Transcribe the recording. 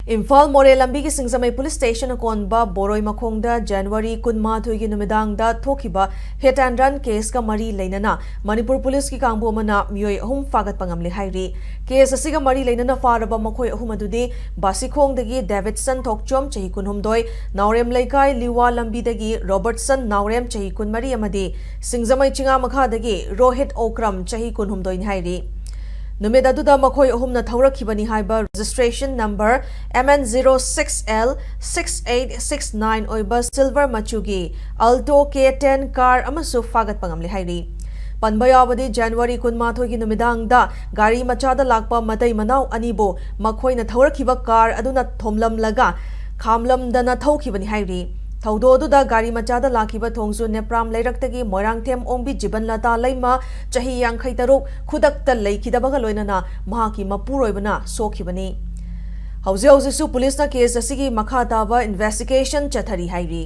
इम्फाल मोरे लंबी की सिंगजमई police station कोनबा Boroi मखोंगदा जनवरी 15 की नुमिदांगदा थोखिबा हिट एंड रन केस का मरी लेनना मणिपुर पुलिस की कांगबो मना मियोय अहुम फागत पंगमले हाइरी केस असिगा मरी लेनना फारबा मखोय अहुम अदुदि बासिखोंगदगी डेविडसन थोकचोम चही कुनहुमदोय नावरेम लेकाय लिवा लंबीदगी रॉबर्टसन नावरेम चही कुनमरी अमदी सिंगजमई चिंगा मखादगी रोहित ओक्रम चही कुनहुमदोय हाइरी नुमित अदुदा मखोय अहुमना थौरखिबनी हाइबा रजिस्ट्रेशन नंबर MN06L 6869 ओइबा सिल्वर मचुगी अल्टो K10 कार अमसु फागत पंगमले हाइरी पनबा यावदी जनवरी 15 की नुमिदांगदा गाड़ी मचादा लाकपा मतई मनाव अनिबो मखोयना थौरखिबा कार अदुना थोमलमलगा खामलमदना थौखिबनी हाइरी थौदोदुदा गाड़ी मचादा लाखिबा थोंगसु नेप्राम लैरक्तगी मोरांगथेम ओंबी जिबनलता लैमा चही 53 खुदक्ता लैखिदबगा लोइनना महाकी मपुरोइबना सोखिबनी हौजे हौजेसु पुलिसना केस असिगी मखा ताबा इन्वेस्टिगेशन चथरी हाइरी।